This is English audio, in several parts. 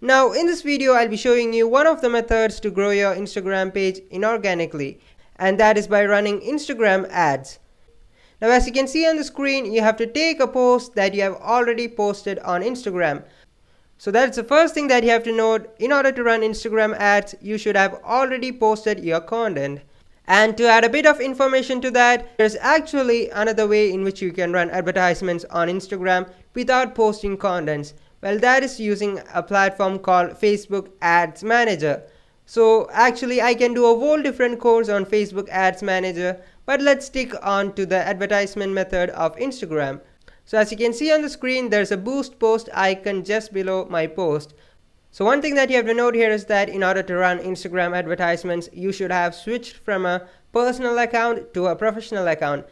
Now in this video I'll be showing you one of the methods to grow your Instagram page inorganically, and that is by running Instagram ads. Now as you can see on the screen, you have to take a post that you have already posted on Instagram. So that's the first thing that you have to note. In order to run Instagram ads, you should have already posted your content. And to add a bit of information to that, there's actually another way in which you can run advertisements on Instagram without posting contents. Well, that is using a platform called Facebook Ads Manager. So actually I can do a whole different course on Facebook Ads Manager, but let's stick on to the advertisement method of Instagram. So as you can see on the screen, there's a boost post icon just below my post. So one thing that you have to note here is that in order to run Instagram advertisements, you should have switched from a personal account to a professional account.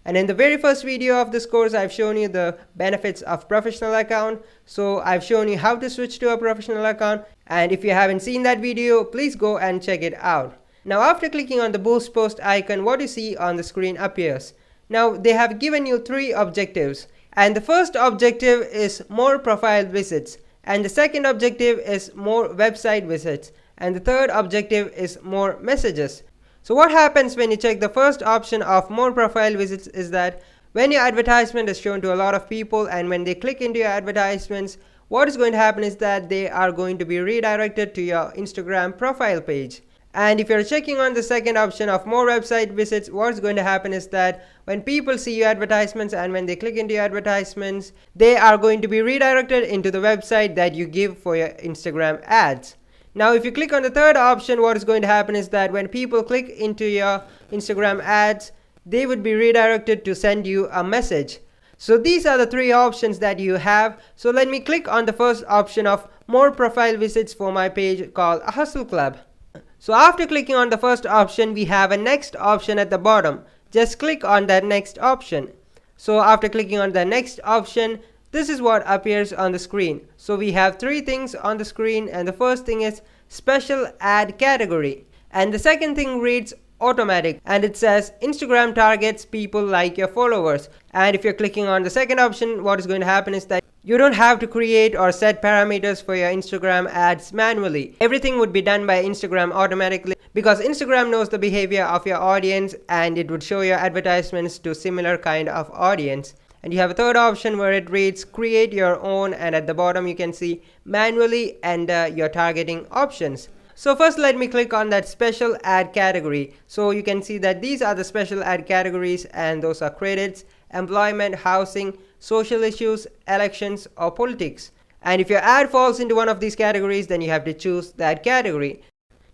And in the very first video of this course, I've shown you the benefits of professional account. So I've shown you how to switch to a professional account. And if you haven't seen that video, please go and check it out. Now after clicking on the boost post icon, what you see on the screen appears. Now they have given you 3 objectives. And the first objective is more profile visits. And the second objective is more website visits. And the third objective is more messages. So what happens when you check the first option of more profile visits is that when your advertisement is shown to a lot of people and when they click into your advertisements, what is going to happen is that they are going to be redirected to your Instagram profile page. And if you're checking on the second option of more website visits, what's going to happen is that when people see your advertisements and when they click into your advertisements, they are going to be redirected into the website that you give for your Instagram ads. Now if you click on the third option, what is going to happen is that when people click into your Instagram ads, they would be redirected to send you a message. So these are the 3 options that you have. So let me click on the first option of more profile visits for my page called Hustle Club. So after clicking on the first option, we have a next option at the bottom. Just click on that next option. So after clicking on the next option, this is what appears on the screen. So we have 3 things on the screen, and the first thing is special ad category. And the second thing reads automatic, and it says Instagram targets people like your followers. And if you're clicking on the second option, what is going to happen is that you don't have to create or set parameters for your Instagram ads manually. Everything would be done by Instagram automatically because Instagram knows the behavior of your audience and it would show your advertisements to similar kind of audience. And you have a third option where it reads create your own, and at the bottom you can see manually and your targeting options. So first let me click on that special ad category. So you can see that these are the special ad categories, and those are credits, employment, housing, social issues, elections or politics. And if your ad falls into one of these categories, then you have to choose that category.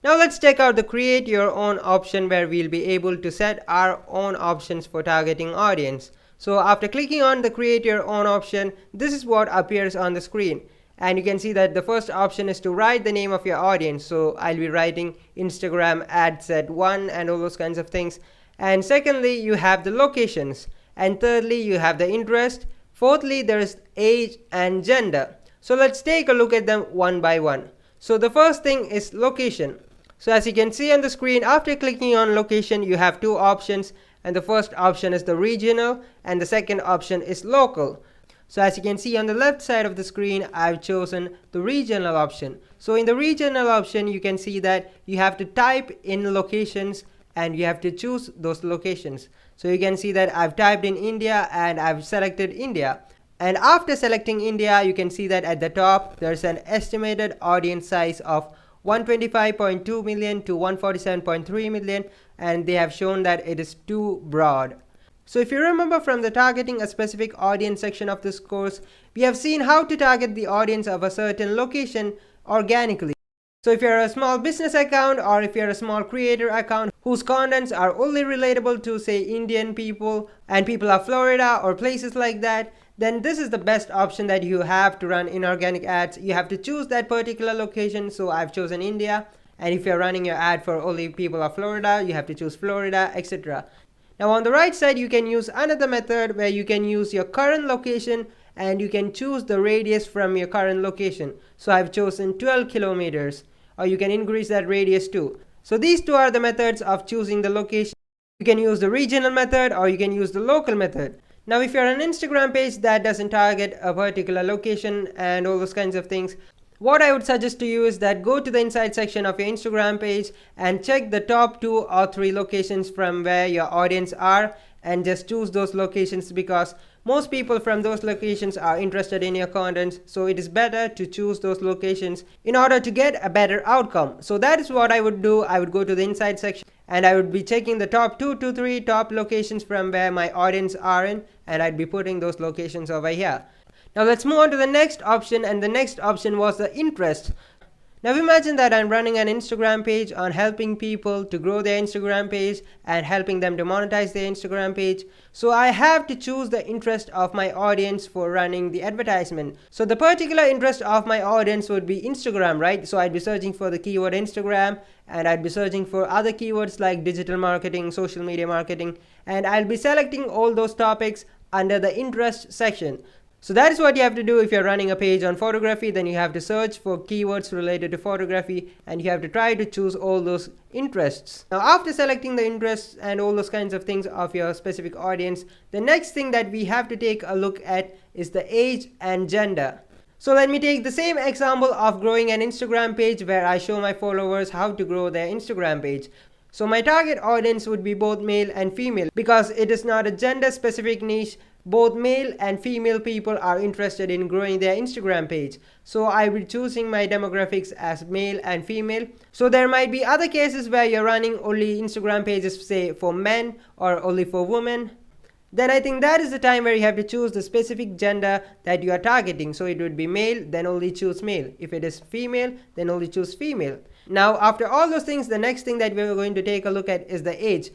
Now let's check out the create your own option where we'll be able to set our own options for targeting audience. So after clicking on the create your own option, this is what appears on the screen. And you can see that the first option is to write the name of your audience. So I'll be writing Instagram ad set 1 and all those kinds of things. And secondly, you have the locations. And thirdly, you have the interest. Fourthly, there is age and gender. So let's take a look at them one by one. So the first thing is location. So as you can see on the screen, after clicking on location, you have 2 options. And the first option is the regional and the second option is local. So as you can see on the left side of the screen, I've chosen the regional option. So in the regional option, you can see that you have to type in locations and you have to choose those locations. So you can see that I've typed in India and I've selected India. And after selecting India, you can see that at the top, there's an estimated audience size of 125.2 million to 147.3 million, and they have shown that it is too broad. So if you remember from the targeting a specific audience section of this course, we have seen how to target the audience of a certain location organically. So if you're a small business account or if you're a small creator account whose contents are only relatable to say Indian people and people of Florida or places like that, then this is the best option that you have to run inorganic ads. You have to choose that particular location. So I've chosen India. And if you're running your ad for only people of Florida, you have to choose Florida, etc. Now on the right side, you can use another method where you can use your current location and you can choose the radius from your current location. So I've chosen 12 kilometers, or you can increase that radius too. So these 2 are the methods of choosing the location. You can use the regional method or you can use the local method. Now if you're an Instagram page that doesn't target a particular location and all those kinds of things, What I would suggest to you is that go to the inside section of your Instagram page and check the top 2 or 3 locations from where your audience are, and just choose those locations, because most people from those locations are interested in your content. So it is better to choose those locations in order to get a better outcome. So that is what I would do. I would go to the inside section and I would be checking the top 2 to 3 top locations from where my audience are in, and I'd be putting those locations over here. Now let's move on to the next option, and the next option was the interest. Now imagine that I'm running an Instagram page on helping people to grow their Instagram page and helping them to monetize their Instagram page. So I have to choose the interest of my audience for running the advertisement. So the particular interest of my audience would be Instagram, right? So I'd be searching for the keyword Instagram, and I'd be searching for other keywords like digital marketing, social media marketing, and I'll be selecting all those topics under the interest section. So that is what you have to do if you're running a page on photography. Then you have to search for keywords related to photography, and you have to try to choose all those interests. Now after selecting the interests and all those kinds of things of your specific audience, the next thing that we have to take a look at is the age and gender. So let me take the same example of growing an Instagram page where I show my followers how to grow their Instagram page. So my target audience would be both male and female, because it is not a gender specific niche. Both male and female people are interested in growing their Instagram page. So I will be choosing my demographics as male and female. So there might be other cases where you're running only Instagram pages, say for men or only for women. Then I think that is the time where you have to choose the specific gender that you are targeting. So it would be male, then only choose male. If it is female, then only choose female. Now after all those things, the next thing that we're going to take a look at is the age.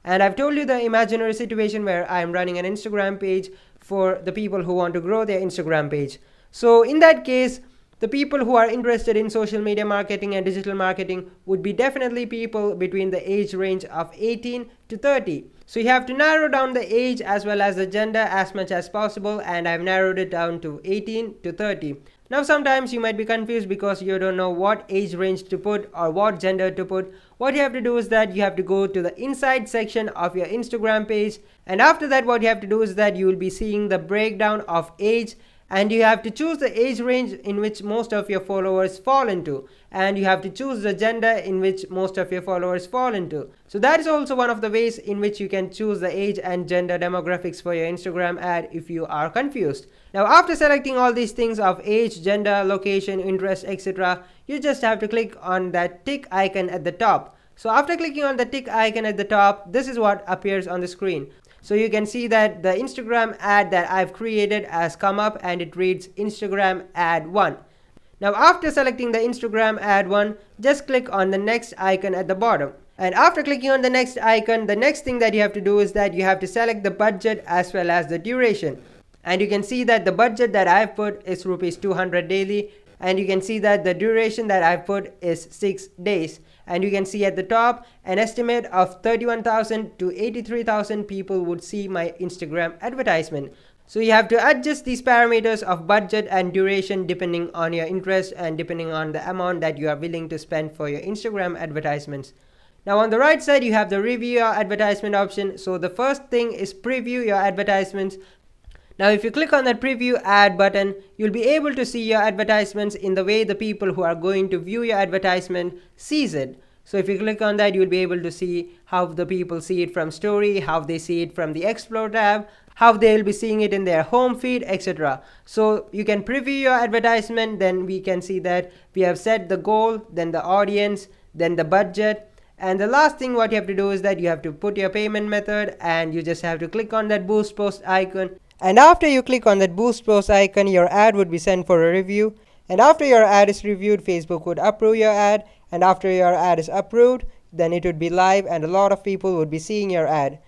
And I've told you the imaginary situation where I'm running an Instagram page for the people who want to grow their Instagram page. So in that case, the people who are interested in social media marketing and digital marketing would be definitely people between the age range of 18 to 30. So you have to narrow down the age as well as the gender as much as possible, and I've narrowed it down to 18 to 30. Now sometimes you might be confused because you don't know what age range to put or what gender to put. What you have to do is that you have to go to the inside section of your Instagram page, and after that what you have to do is that you will be seeing the breakdown of age, and you have to choose the age range in which most of your followers fall into, and you have to choose the gender in which most of your followers fall into. So that is also one of the ways in which you can choose the age and gender demographics for your Instagram ad if you are confused. Now after selecting all these things of age, gender, location, interest, etc., you just have to click on that tick icon at the top. So after clicking on the tick icon at the top, this is what appears on the screen. So you can see that the Instagram ad that I've created has come up, and it reads Instagram ad 1. Now after selecting the Instagram ad 1, just click on the next icon at the bottom. And after clicking on the next icon, the next thing that you have to do is that you have to select the budget as well as the duration. And you can see that the budget that I've put is rupees 200 daily, and you can see that the duration that I've put is 6 days. And you can see at the top an estimate of 31,000 to 83,000 people would see my Instagram advertisement. So you have to adjust these parameters of budget and duration depending on your interest and depending on the amount that you are willing to spend for your Instagram advertisements. Now on the right side you have the review your advertisement option. So the first thing is preview your advertisements. Now if you click on that preview ad button, you'll be able to see your advertisements in the way the people who are going to view your advertisement sees it. So if you click on that, you'll be able to see how the people see it from story, how they see it from the explore tab, how they'll be seeing it in their home feed, etc. So you can preview your advertisement. Then we can see that we have set the goal, then the audience, then the budget. And the last thing what you have to do is that you have to put your payment method, and you just have to click on that boost post icon. And after you click on that boost post icon, your ad would be sent for a review. And after your ad is reviewed, Facebook would approve your ad. And after your ad is approved, then it would be live and a lot of people would be seeing your ad.